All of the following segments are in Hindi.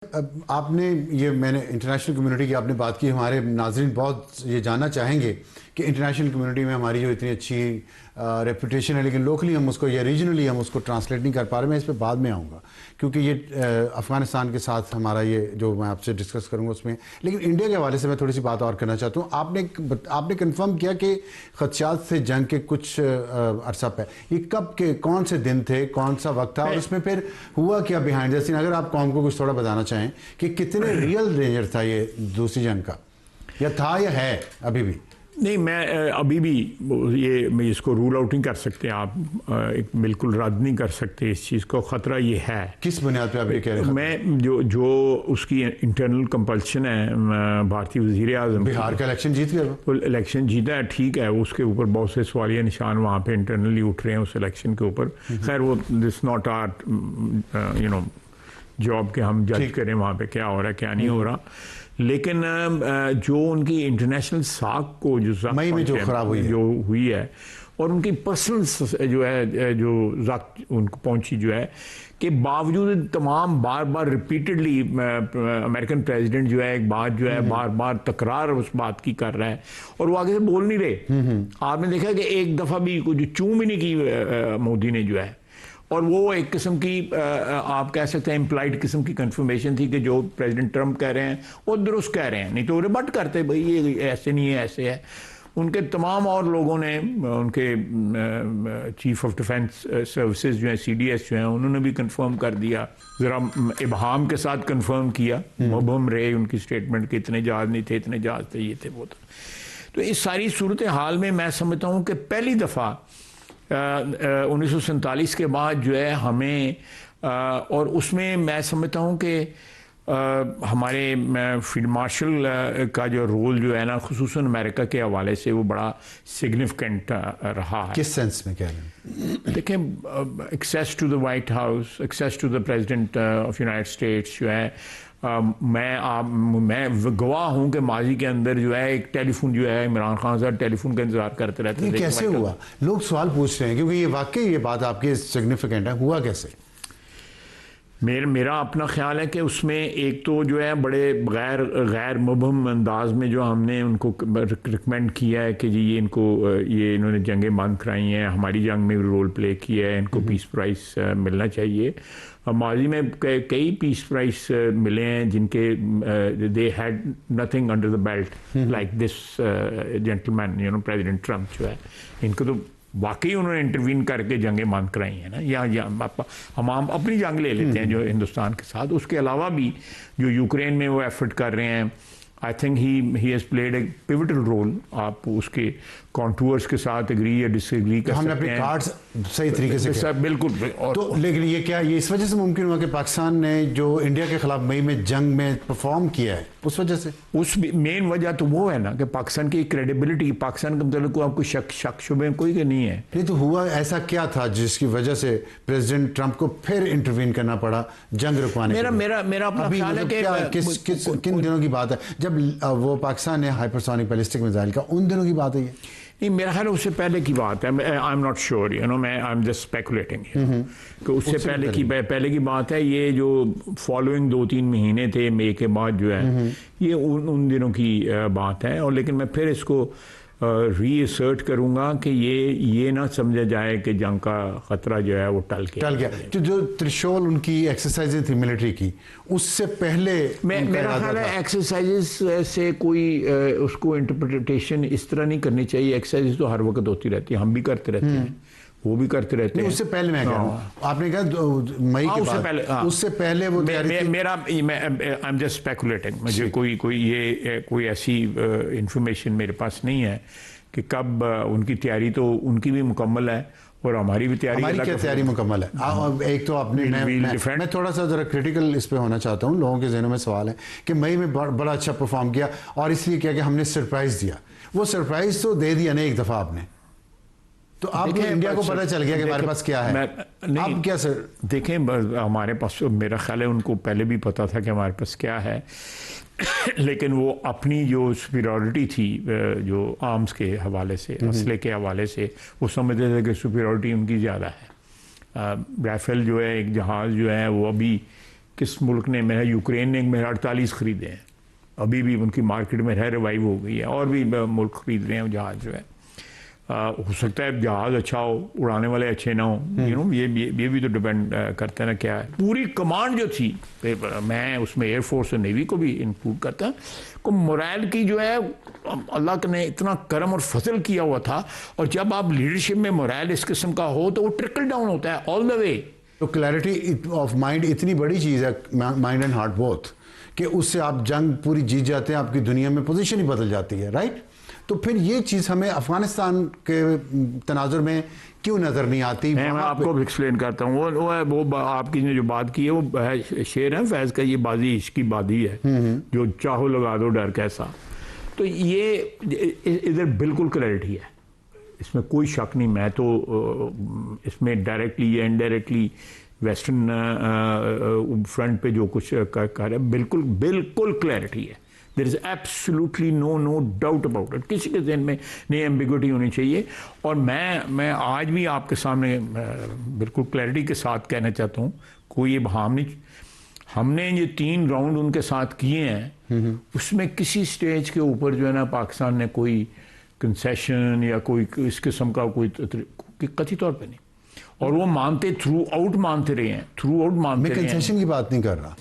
अब आपने ये मैंने इंटरनेशनल कम्युनिटी की आपने बात की। हमारे नाज़रीन बहुत ये जानना चाहेंगे कि इंटरनेशनल कम्युनिटी में हमारी जो इतनी अच्छी रेपुटेशन है, लेकिन लोकली हम उसको या रीजनली हम उसको ट्रांसलेट नहीं कर पा रहे। मैं इस पर बाद में आऊँगा क्योंकि ये अफ़गानिस्तान के साथ हमारा ये जो मैं आपसे डिस्कस करूँगा उसमें। लेकिन इंडिया के हवाले से मैं थोड़ी सी बात और करना चाहता हूँ। आपने कन्फर्म किया कि खदशात से जंग के कुछ अरसा पे, ये कब के कौन से दिन थे, कौन सा वक्त था और उसमें फिर हुआ क्या बिहाइंड द सीन? अगर आप कौम को कुछ थोड़ा बताना चाहें कि कितने रियल डेंजर था ये दूसरी जंग का, या था या है अभी भी? नहीं, मैं अभी भी मैं इसको रूल आउट नहीं कर सकते। आप एक बिल्कुल रद्द नहीं कर सकते इस चीज़ को। ख़तरा ये है। किस बुनियाद पे आप ये कह रहे हैं? मैं जो उसकी इंटरनल कंपल्शन है, भारतीय वज़ीर आज़म बिहार का इलेक्शन जीत गया, वो इलेक्शन जीता है, ठीक है। उसके ऊपर बहुत से सवालिया निशान वहाँ पे इंटरनली उठ रहे हैं उस इलेक्शन के ऊपर। खैर वो दिस नॉट आर जॉब के हम जज करें वहाँ पे क्या हो रहा है क्या नहीं हो रहा। लेकिन जो उनकी इंटरनेशनल साख को जो मई में जो खराब हुई है और उनकी पर्सनल जो है जो उनको पहुंची जो है के बावजूद तमाम बार बार रिपीटेडली अमेरिकन प्रेसिडेंट जो है एक बात जो है बार बार तकरार उस बात की कर रहा है और वो आगे से बोल नहीं रहे। आपने देखा कि एक दफ़ा भी कुछ चूम ही नहीं की मोदी ने जो है, और वो एक किस्म की आप कह सकते हैं इम्प्लाइड किस्म की कंफर्मेशन थी कि जो प्रेसिडेंट ट्रंप कह रहे हैं वो दुरुस्त कह रहे हैं, नहीं तो रिबट करते भाई ये ऐसे नहीं है ऐसे है। उनके तमाम और लोगों ने, उनके चीफ ऑफ डिफेंस सर्विसेज जो हैं CDS जो हैं, उन्होंने भी कंफर्म कर दिया, ज़रा इबहाम के साथ कंफर्म किया, मुबहम रहे उनकी स्टेटमेंट के इतने जहाज नहीं थे, इतने जहाज थे, ये थे वो थे। तो इस सारी सूरत हाल में मैं समझता हूँ कि पहली दफ़ा 1947 के बाद जो है हमें और उसमें मैं समझता हूँ कि हमारे फील्ड मार्शल का जो रोल जो है ना, खुसूसन अमेरिका के हवाले से वो बड़ा सिग्निफिकेंट रहा है। किस सेंस में कह रहे हैं? देखें, access to the White House, access to the president of United States जो है, मैं गवाह हूँ कि माजी के अंदर जो है एक टेलीफोन जो है इमरान खान साहब टेलीफोन का इंतजार करते रहते थे। कैसे हुआ? लोग सवाल पूछ रहे हैं क्योंकि ये वाकई ये बात आपकी सिग्निफिकेंट है। हुआ कैसे? मेरा अपना ख्याल है कि उसमें एक तो जो है बड़े गैर मुबहम अंदाज में जो हमने उनको रिकमेंड किया है कि जी ये इन्होंने जंगें बंद कराई हैं, हमारी जंग में रोल प्ले किया है, इनको पीस प्राइस मिलना चाहिए। माजी में कई पीस प्राइस मिले हैं जिनके they had nothing under the belt like this gentleman president Trump जो है, इनको तो वाकई उन्होंने इंटरवीन करके जंगें बंद कराई हैं ना। या हम अपनी जंग ले लेते हैं जो हिंदुस्तान के साथ, उसके अलावा भी जो यूक्रेन में वो एफर्ट कर रहे हैं, I think he has played a pivotal role. आप उसके कॉन्टूर्स के साथ एग्री या डिसएग्री कर हमने सकते हैं, अपने कार्ड्स सही तरीके से सब बिल्कुल। तो लेकिन ये इस वजह से मुमकिन हुआ कि पाकिस्तान ने जो इंडिया के खिलाफ मई में जंग में परफॉर्म किया है, उस वजह से? उस मेन वजह तो वो है ना कि पाकिस्तान की क्रेडिबिलिटी, पाकिस्तान के मतलब को आपको शक शुबे कोई के नहीं है। नहीं तो हुआ ऐसा क्या था जिसकी वजह से प्रेसिडेंट ट्रंप को फिर इंटरवीन करना पड़ा जंग रुकवाने? मेरा अपना ख्याल है कि किन दिनों की बात है जब वो पाकिस्तान ने हाइपरसोनिक बैलिस्टिक मिसाइल का, उन दिनों की बात है ये? नहीं, मेरा ख्याल उससे पहले की बात है। आई एम नॉट श्योर, मैं आई एम जस्ट स्पेकुलेटिंग कि उससे पहले की बात है। ये जो फॉलोइंग 2-3 महीने थे मई के बाद जो है, ये उन दिनों की बात है। और लेकिन मैं फिर इसको रीअसर्ट करूंगा कि ये ना समझा जाए कि जंग का खतरा जो है वो टल गया। तो जो त्रिशूल उनकी एक्सरसाइजेज थी मिलिट्री की, उससे पहले मेरा ख्याल है एक्सरसाइजेस से कोई उसको इंटरप्रिटेशन इस तरह नहीं करनी चाहिए। एक्सरसाइजेस तो हर वक्त होती रहती है, हम भी करते रहते हैं, वो भी करते रहते हैं। उससे पहले मैं कह रहा हूं, आपने कहा मई के बाद, उससे पहले वो मेरा आई एम जस्ट स्पेकुलेटिंग। मुझे कोई ऐसी इंफॉर्मेशन मेरे पास नहीं है कि कब उनकी तैयारी तो उनकी भी मुकम्मल है और हमारी भी तैयारी। हमारी क्या तैयारी मुकम्मल है? एक तो आपने मैं थोड़ा सा जरा क्रिटिकल इस पे होना चाहता हूँ। लोगों के जहनों में सवाल है कि मई में बड़ा अच्छा परफॉर्म किया और इसलिए क्या कि हमने सरप्राइज दिया। वो सरप्राइज तो दे दिया ना एक दफा आपने, तो आपको इंडिया को पता चल गया कि हमारे पास क्या है। अब क्या सर? देखें, हमारे पास मेरा ख्याल है उनको पहले भी पता था कि हमारे पास क्या है, लेकिन वो अपनी जो सुपीरियॉरिटी थी जो आर्म्स के हवाले से, असले के हवाले से, वो समझते थे कि सुपीरियॉरिटी उनकी ज़्यादा है। राइफल जो है, एक जहाज़ जो है वो अभी किस मुल्क ने, मेरा यूक्रेन ने मेरा 48 खरीदे हैं, अभी भी उनकी मार्केट में रिवाइव हो गई है, और भी मुल्क खरीद रहे हैं जहाज़ जो है। हो सकता है जहाज़ अच्छा हो, उड़ाने वाले अच्छे ना हो, ये भी तो डिपेंड करता है ना क्या है। पूरी कमांड जो थी, मैं उसमें एयरफोर्स और नेवी को भी इंक्लूड करता हूँ, को मोरल की जो है अल्लाह ने इतना करम और फजल किया हुआ था, और जब आप लीडरशिप में मोरल इस किस्म का हो तो वो ट्रिकल डाउन होता है ऑल द वे। तो क्लैरिटी ऑफ माइंड इतनी बड़ी चीज़ है, माइंड एंड हार्ट बोथ, कि उससे आप जंग पूरी जीत जाते हैं, आपकी दुनिया में पोजीशन ही बदल जाती है, राइट। तो फिर ये चीज़ हमें अफगानिस्तान के तनाजुर में क्यों नज़र नहीं आती? मैं आपको एक्सप्लेन करता हूँ। वो आपकी ने जो बात की है वो है, शेर है फैज़ का, ये बाजी इश्क की बाजी है, जो चाहो लगा दो डर कैसा। तो ये इधर बिल्कुल क्लैरिटी है, इसमें कोई शक नहीं। मैं तो इसमें डायरेक्टली या इनडायरेक्टली वेस्टर्न फ्रंट पे जो कुछ कर रहे हैं, बिल्कुल क्लैरिटी है। There is absolutely no doubt about it, किसी के जहन में नहीं एम्बिग्विटी होनी चाहिए। और मैं आज भी आपके सामने बिल्कुल क्लैरिटी के साथ कहना चाहता हूँ, कोई इबहम नहीं। हमने ये 3 राउंड उनके साथ किए हैं, उसमें किसी स्टेज के ऊपर जो है ना पाकिस्तान ने कोई कंसेशन या कोई इस किस्म का कोई कथित तौर पे नहीं, और वो मानते थ्रू आउट मानते रहे हैं, थ्रू आउट मानते रहे हैं। मैं कंसेशन की बात नहीं कर रहा,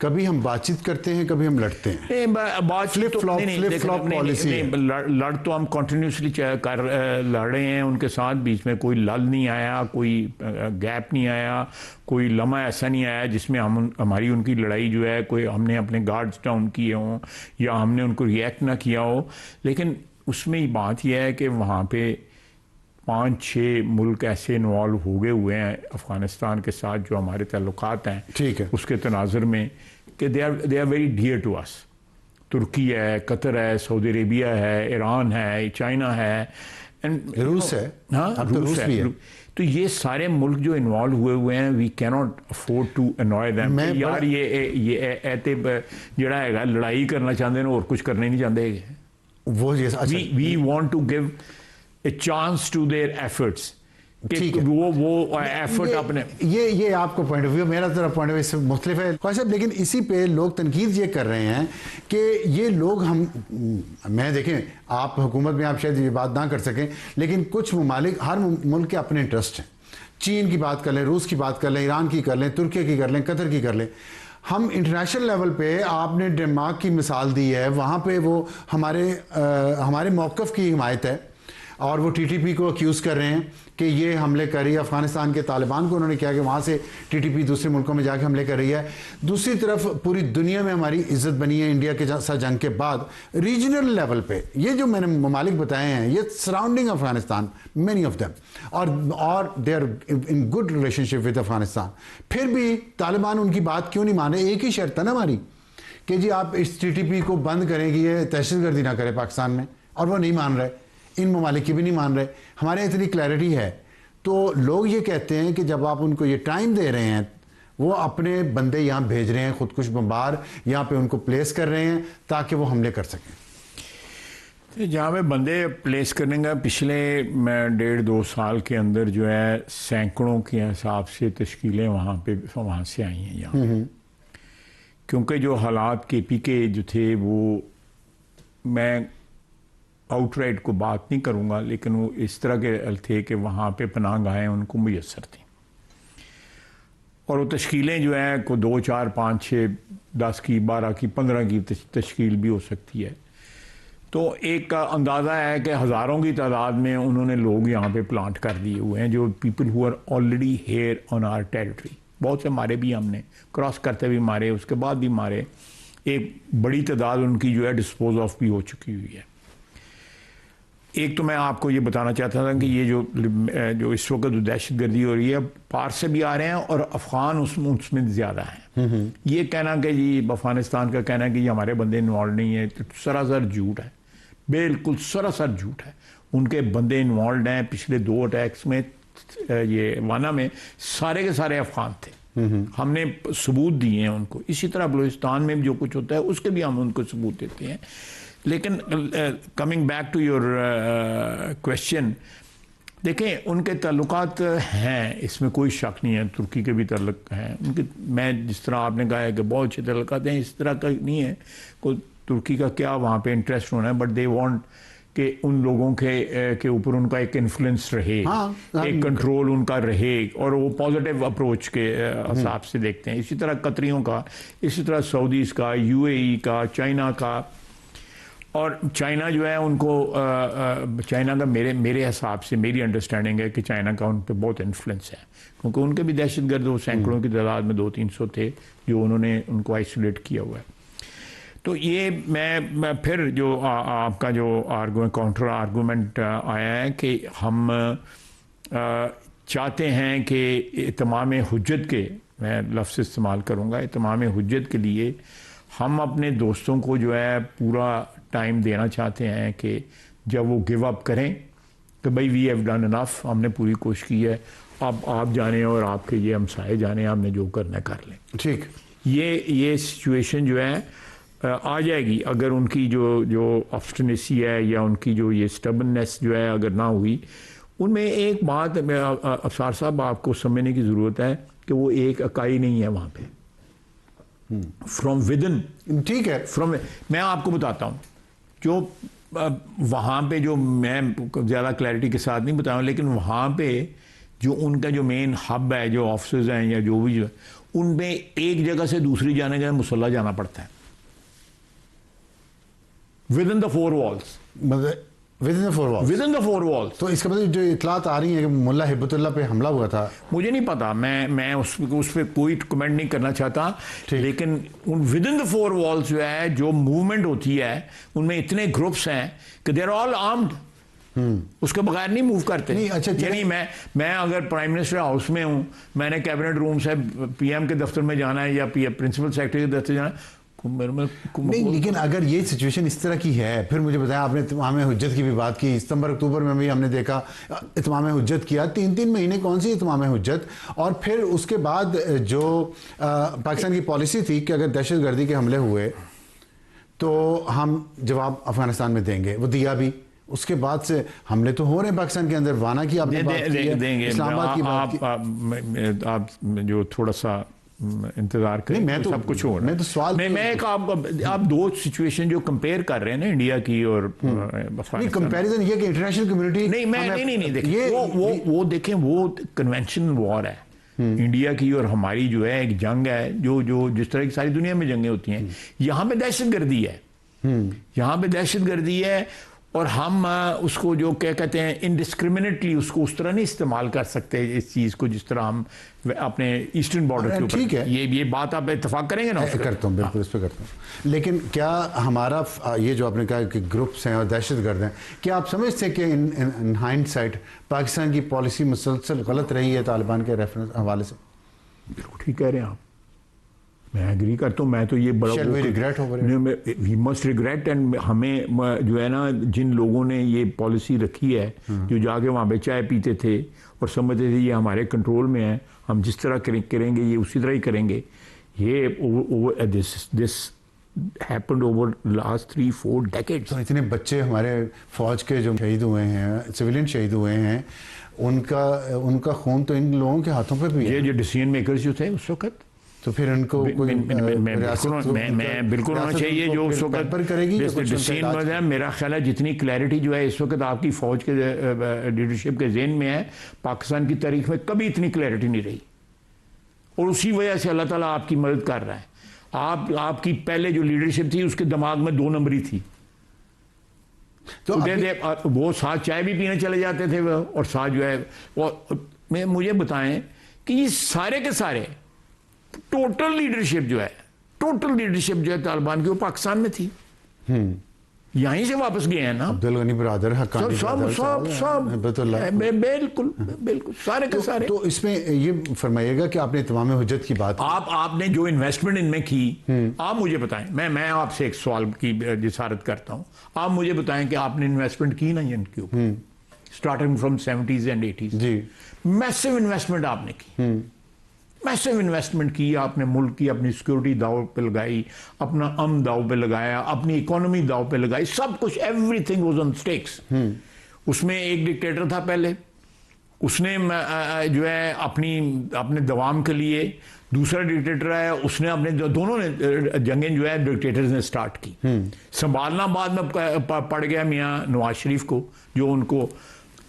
कभी हम बातचीत करते हैं, कभी हम लड़ते हैं। बात फ्लिप फ्लॉप पॉलिसी है। लड़ तो हम कंटिन्यूसली लड़ रहे हैं उनके साथ, बीच में कोई लल नहीं आया, कोई गैप नहीं आया, कोई लम्हा ऐसा नहीं आया जिसमें हमारी उनकी लड़ाई जो है कोई हमने अपने गार्ड्स डाउन किए हों या हमने उनको रिएक्ट ना किया हो। लेकिन उसमें बात यह है कि वहाँ पे 5-6 मुल्क ऐसे इन्वॉल्व हो गए हुए हैं अफ़गानिस्तान के साथ, जो हमारे ताल्लुकात हैं, ठीक है, उसके तनाज़ुर में, कि they are very dear to us. तुर्की है, कतर है, सऊदी अरेबिया है, ईरान है, चाइना है, एंड रूस है। हाँ, रूस है। तो ये सारे मुल्क जो इन्वॉल्व हुए हैं, we cannot afford to annoy them. यार ये ऐते जड़ा है लड़ाई करना चाहते हैं और कुछ करना नहीं चाहते। वो we want to give a chance to their efforts, ठीक है, वो एफर्ट अपने ये आपको पॉइंट ऑफ व्यू, मेरा तरफ पॉइंट ऑफ व्यू इससे मुख्तलिफ है ख्वाहिश। लेकिन इसी पे लोग तनकीद ये कर रहे हैं कि ये लोग मैं देखें, आप हुकूमत में आप शायद ये बात ना कर सकें, लेकिन कुछ ममालिक, हर मुल्क के अपने इंटरेस्ट हैं। चीन की बात कर लें, रूस की बात कर लें, ईरान की कर लें, तुर्की की कर लें, कतर की कर लें। हम इंटरनेशनल लेवल पे, आपने डेनमार्क की मिसाल दी है, वहाँ पे वो हमारे मौक़िफ़ की हिमायत है, और वो टीटीपी को अक्यूज़ कर रहे हैं कि ये हमले कर रही है। अफ़गानिस्तान के तालिबान को उन्होंने किया कि वहाँ से टीटीपी दूसरे मुल्कों में जाके हमले कर रही है। दूसरी तरफ पूरी दुनिया में हमारी इज़्ज़त बनी है इंडिया के साथ जंग के बाद। रीजनल लेवल पे ये जो मैंने ममालिक बताए हैं, ये surrounding Afghanistan, many of them, और they are in good relationship with Afghanistan. फिर भी तालिबान उनकी बात क्यों नहीं मान रहे? एक ही शर्त है ना हमारी कि जी आप इस टीटीपी को बंद करें कि ये दहशतगर्दी ना करे पाकिस्तान में, और वो नहीं मान रहे, इन ममालिक की भी नहीं मान रहे। हमारे इतनी क्लैरिटी है। तो लोग ये कहते हैं कि जब आप उनको ये टाइम दे रहे हैं, वो अपने बंदे यहाँ भेज रहे हैं, खुदकुश बम्बार यहाँ पे उनको प्लेस कर रहे हैं ताकि वो हमले कर सकें। जहाँ पे बंदे प्लेस करने का पिछले 1.5-2 साल के अंदर जो है सैकड़ों के हिसाब से तश्कीलें वहाँ से आई हैं यहाँ, क्योंकि जो हालात KP के जो थे, वो मैं आउटराइट को बात नहीं करूँगा, लेकिन वो इस तरह के थे कि वहाँ पे पनाह गाहें उनको मुयस्सर थी, और वो तश्कीलें जो हैं को 2, 4, 5, 6, 10 की, 12 की, 15 की तश्कील भी हो सकती है। तो एक का अंदाज़ा है कि हज़ारों की तादाद में उन्होंने लोग यहाँ पे प्लांट कर दिए हुए हैं, जो people who are already here on our territory. बहुत से मारे भी, हमने क्रॉस करते भी मारे, उसके बाद भी मारे। एक बड़ी तादाद उनकी जो है डिस्पोज ऑफ भी हो चुकी हुई है। एक तो मैं आपको ये बताना चाहता था कि ये जो इस वक्त दहशतगर्दी हो रही है, पार से भी आ रहे हैं और अफ़गान उसमें ज़्यादा हैं। ये कहना कि जी अफ़गानिस्तान का कहना कि ये हमारे बंदे इन्वॉल्व नहीं है, तो सरासर झूठ है, बिल्कुल सरासर झूठ है। उनके बंदे इन्वॉल्व हैं। पिछले 2 अटैक्स में, ये वाना में, सारे के सारे अफ़गान थे। हमने सबूत दिए हैं उनको। इसी तरह बलूचिस्तान में जो कुछ होता है उसके भी हम उनको सबूत देते हैं। लेकिन coming back to your question, देखें, उनके ताल्लुकात हैं, इसमें कोई शक नहीं है, तुर्की के भी ताल्लुक हैं उनके। मैं जिस तरह आपने कहा है कि बहुत अच्छे ताल्लुकात हैं, इस तरह का नहीं है कोई। तुर्की का क्या वहाँ पे इंटरेस्ट होना है, बट दे वांट कि उन लोगों के ऊपर उनका एक इन्फ्लुएंस रहे, एक कंट्रोल उनका रहे, और वो पॉजिटिव अप्रोच के हिसाब से देखते हैं। इसी तरह कतरियों का, इसी तरह सऊदीज़ का, यूएई का, चाइना का। और चाइना जो है उनको चाइना का मेरे हिसाब से, मेरी अंडरस्टैंडिंग है कि चाइना का उन पर बहुत इन्फ्लुएंस है, क्योंकि उनके भी दहशतगर्द वो सैकड़ों की तादाद में 200-300 थे जो उन्होंने उनको आइसोलेट किया हुआ है। तो ये मैं फिर जो आपका जो काउंटर आर्गूमेंट आया है कि हम चाहते हैं कि इत्माम हुज्जत के, मैं लफ्ज़ इस्तेमाल करूँगा, इत्माम हुज्जत के लिए हम अपने दोस्तों को जो है पूरा टाइम देना चाहते हैं कि जब वो गिव अप करें कि भाई वी हैव डन इनफ, हमने पूरी कोशिश की है, अब आप जाने और आपके ये हमसाए जाने, हमने जो करना कर लें। ठीक, ये सिचुएशन जो है आ जाएगी अगर उनकी जो ऑब्स्टिनेसी है या उनकी जो ये स्टबननेस जो है अगर ना हुई। उनमें एक बात अफसार साहब आपको समझने की ज़रूरत है कि वो एक इकाई नहीं है वहाँ पे, फ्रॉम विद इन। ठीक है, मैं आपको बताता हूँ जो वहाँ पे, जो मैं ज़्यादा क्लैरिटी के साथ नहीं बताऊँ, लेकिन वहाँ पे जो उनका जो मेन हब है, जो ऑफिस हैं या जो भी, जो उनमें एक जगह से दूसरी जाने का मुसल्ला जाना पड़ता है with in the 4 walls. With in the 4 walls, with in the 4 walls. तो इसका मतलब जो इतलात आ रही है कि मुल्ला हिब्बतुल्लाह पे हमला हुआ था, मुझे नहीं पता, मैं उस पर कोई कमेंट नहीं करना चाहता, लेकिन उन विद इन द 4 वॉल्स जो है जो मूवमेंट होती है उनमें इतने ग्रुप्स हैं कि दे आर ऑल आर्म्ड, उसके बगैर नहीं मूव करते। नहीं, अच्छा, यानी मैं अगर प्राइम मिनिस्टर हाउस में हूँ, मैंने कैबिनेट रूम से पीएम के दफ्तर में जाना है या प्रिंसिपल सेक्रेटरी के दफ्तर जाना है, नहीं, लेकिन अगर ये सिचुएशन इस तरह की है, फिर मुझे बताया आपने इत्माम हुज्जत की भी बात की, सितंबर अक्टूबर में भी हमने देखा इत्माम हुज्जत किया, 3-3 महीने कौन सी इत्माम हुज्जत। और फिर उसके बाद जो पाकिस्तान की पॉलिसी थी कि अगर दहशतगर्दी के हमले हुए तो हम जवाब अफगानिस्तान में देंगे, वो दिया भी। उसके बाद से हमले तो हो रहे हैं पाकिस्तान के अंदर, वाना की आपने बात की है, इस्लामाबाद की बात की। आप जो थोड़ा सा इंतजार करें, मैं तो सब कुछ हो रहा है। मैं तो सवाल मैं एक आप दो सिचुएशन जो कंपेयर कर रहे हैं ना, इंडिया की और नहीं, कंपैरिजन ये कि इंटरनेशनल कम्युनिटी नहीं देखिए, वो देखें, वो कन्वेंशनल वॉर है इंडिया की और हमारी जो है एक जंग है, जो जिस तरह की सारी दुनिया में जंगें होती हैं, यहाँ पे दहशतगर्दी है, यहाँ पे दहशतगर्दी है। और हम उसको जो क्या कहते हैं इनडिस्क्रिमिनेटली उसको उस तरह नहीं इस्तेमाल कर सकते इस चीज़ को जिस तरह हम अपने ईस्टर्न बॉर्डर के ऊपर। ठीक है, ये बात आप इत्तेफाक करेंगे ना? करता हूँ, बिल्कुल इस पर करता हूँ। लेकिन क्या हमारा ये जो आपने कहा कि ग्रुप्स हैं और दहशतगर्द हैं, क्या आप समझते हैं कि इन हाइंडसाइट पाकिस्तान की पॉलिसी मुसलसल गलत रही है तालिबान के रेफरेंस हवाले से? बिल्कुल ठीक कह रहे हैं आप, मैं एग्री करता हूँ। मैं तो ये बड़ा वी मस्ट रिग्रेट, एंड हमें जो है ना, जिन लोगों ने ये पॉलिसी रखी है, जो जाके वहाँ पे चाय पीते थे और समझते थे ये हमारे कंट्रोल में है, हम जिस तरह करेंगे ये उसी तरह ही करेंगे, ये this happened over last 3-4 decades. तो इतने बच्चे हमारे फौज के जो शहीद हुए हैं, सिविलियन शहीद हुए हैं, उनका खून तो इन लोगों के हाथों पे भी है। ये जो डिसीजन मेकर्स जो थे उस वक्त, तो फिर इनको मैं बिल्कुल होना चाहिए जो उस वक्त करेगी डिसीजन है। मेरा ख्याल है जितनी क्लैरिटी जो है इस वक्त आपकी फौज के लीडरशिप के ज़हन में है, पाकिस्तान की तारीख में कभी इतनी क्लैरिटी नहीं रही, और उसी वजह से अल्लाह ताला आपकी मदद कर रहा है। आपकी पहले जो लीडरशिप थी उसके दिमाग में 2 नंबरी थी, तो वो साथ चाय भी पीने चले जाते थे और साथ जो है मुझे बताएं कि ये सारे के सारे टोटल लीडरशिप जो है तालिबान की वो पाकिस्तान में थी, यहीं से वापस गए हैं ना अब्दुल गनी ब्रदर, सब बिल्कुल सारे के सारे। तो इसमें ये फरमाइएगा कि आपने इत्माम हुज्जत की बात, आपने जो इन्वेस्टमेंट इनमें की, आप मुझे बताएं, मैं आपसे एक सवाल की जिसारत करता हूं, आप मुझे बताएं कि आपने इन्वेस्टमेंट की ना इनके ऊपर, starting from 70s and 80s जी, मैसिव इन्वेस्टमेंट आपने की, मैसिव इन्वेस्टमेंट की आपने, मुल्क की अपनी सिक्योरिटी दाव पे लगाई, अपना अमन दाव पे लगाया, अपनी इकोनॉमी दाव पे लगाई, सब कुछ, एवरीथिंग वाज ऑन स्टेक्स। उसमें एक डिक्टेटर था पहले, उसने जो है अपने दवाम के लिए, दूसरा डिक्टेटर है उसने अपने दोनों ने जंगें जो है डिक्टेटर्स ने स्टार्ट की। संभालना बाद में पड़ गया मियाँ नवाज शरीफ को, जो उनको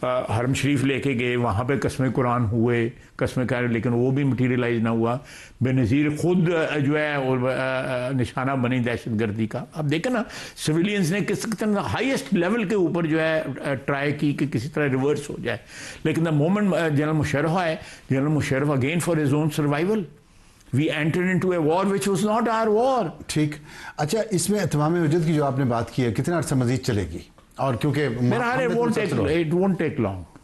हरम शरीफ लेके गए, वहाँ पे कसम कुरान हुए, कसम कह रहे, लेकिन वो भी मटीरियलाइज ना हुआ। बेनज़ीर खुद जो है और निशाना बनी दहशत गर्दी का। अब देखें ना, सिविलियंस ने किस तरह हाईएस्ट लेवल के ऊपर जो है ट्राई की कि किसी तरह रिवर्स हो जाए, लेकिन द मोमेंट जनरल मुशर्रफ आए, general Musharraf again for his own survival we entered into a war which was not our war. ठीक, अच्छा, इसमें तमाम वजूद की जो आपने बात की है, कितना अर्सा मजीद चलेगी? और क्योंकि इट वोंट टेक लॉन्ग,